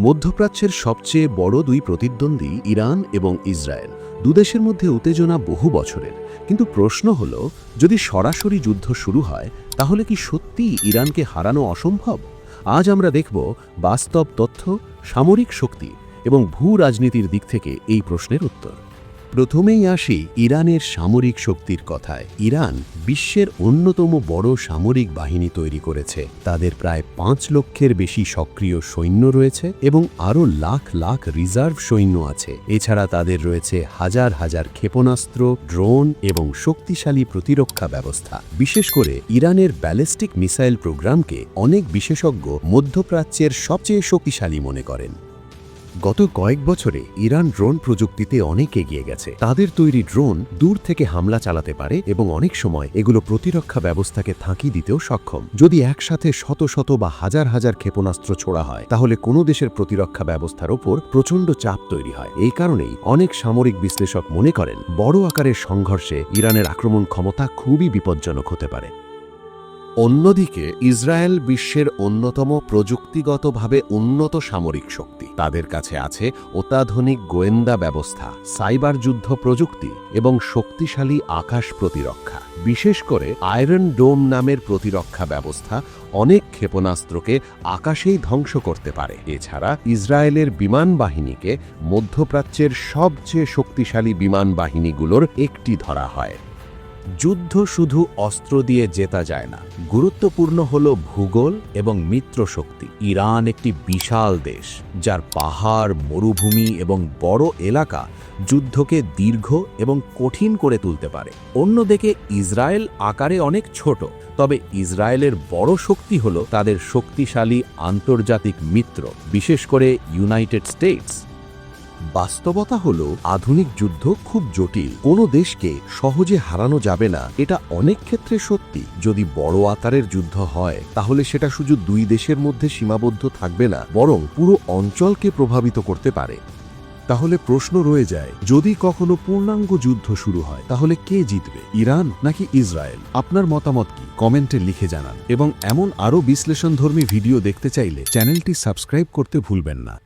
মধ্যপ্রাচ্যের সবচেয়ে বড় দুই প্রতিদ্বন্দ্বী ইরান এবং ইসরায়েল। দুদেশের মধ্যে উত্তেজনা বহু বছরের, কিন্তু প্রশ্ন হল, যদি সরাসরি যুদ্ধ শুরু হয় তাহলে কি সত্যিই ইরানকে হারানো অসম্ভব? আজ আমরা দেখব বাস্তব তথ্য, সামরিক শক্তি এবং ভূ রাজনীতির দিক থেকে এই প্রশ্নের উত্তর। প্রথমেই আসি ইরানের সামরিক শক্তির কথায়। ইরান বিশ্বের অন্যতম বড় সামরিক বাহিনী তৈরি করেছে। তাদের প্রায় ৫ লক্ষের বেশি সক্রিয় সৈন্য রয়েছে এবং আরও লাখ লাখ রিজার্ভ সৈন্য আছে। এছাড়া তাদের রয়েছে হাজার হাজার ক্ষেপণাস্ত্র, ড্রোন এবং শক্তিশালী প্রতিরক্ষা ব্যবস্থা। বিশেষ করে ইরানের ব্যালিস্টিক মিসাইল প্রোগ্রামকে অনেক বিশেষজ্ঞ মধ্যপ্রাচ্যের সবচেয়ে শক্তিশালী মনে করেন। গত কয়েক বছরে ইরান ড্রোন প্রযুক্তিতে অনেক এগিয়ে গেছে। তাদের তৈরি ড্রোন দূর থেকে হামলা চালাতে পারে এবং অনেক সময় এগুলো প্রতিরক্ষা ব্যবস্থাকে ফাঁকি দিতেও সক্ষম। যদি একসাথে শত শত বা হাজার হাজার ক্ষেপণাস্ত্র ছোড়া হয় তাহলে কোনো দেশের প্রতিরক্ষা ব্যবস্থার ওপর প্রচণ্ড চাপ তৈরি হয়। এই কারণেই অনেক সামরিক বিশ্লেষক মনে করেন বড় আকারের সংঘর্ষে ইরানের আক্রমণ ক্ষমতা খুবই বিপজ্জনক হতে পারে। অন্যদিকে ইসরায়েল বিশ্বের অন্যতম প্রযুক্তিগতভাবে উন্নত সামরিক শক্তি। তাদের কাছে আছে অত্যাধুনিক গোয়েন্দা ব্যবস্থা, সাইবার যুদ্ধ প্রযুক্তি এবং শক্তিশালী আকাশ প্রতিরক্ষা। বিশেষ করে আয়রন ডোম নামের প্রতিরক্ষা ব্যবস্থা অনেক ক্ষেপণাস্ত্রকে আকাশেই ধ্বংস করতে পারে। এছাড়া ইসরায়েলের বিমান বাহিনীকে মধ্যপ্রাচ্যের সবচেয়ে শক্তিশালী বিমান বাহিনীগুলোর একটি ধরা হয়। যুদ্ধ শুধু অস্ত্র দিয়ে জেতা যায় না, গুরুত্বপূর্ণ হল ভূগোল এবং মিত্রশক্তি। ইরান একটি বিশাল দেশ, যার পাহাড়, মরুভূমি এবং বড় এলাকা যুদ্ধকে দীর্ঘ এবং কঠিন করে তুলতে পারে। অন্যদিকে ইসরায়েল আকারে অনেক ছোট, তবে ইসরায়েলের বড় শক্তি হল তাদের শক্তিশালী আন্তর্জাতিক মিত্র, বিশেষ করে ইউনাইটেড স্টেটস। বাস্তবতা হল আধুনিক যুদ্ধ খুব জটিল। কোনো দেশকে সহজে হারানো যাবে না, এটা অনেক ক্ষেত্রে সত্যি। যদি বড় আকারের যুদ্ধ হয় তাহলে সেটা শুধু দুই দেশের মধ্যে সীমাবদ্ধ থাকবে না, বরং পুরো অঞ্চলকে প্রভাবিত করতে পারে। তাহলে প্রশ্ন রয়ে যায়, যদি কখনো পূর্ণাঙ্গ যুদ্ধ শুরু হয় তাহলে কে জিতবে, ইরান নাকি ইসরায়েল? আপনার মতামত কি কমেন্টে লিখে জানান এবং এমন আরও বিশ্লেষণধর্মী ভিডিও দেখতে চাইলে চ্যানেলটি সাবস্ক্রাইব করতে ভুলবেন না।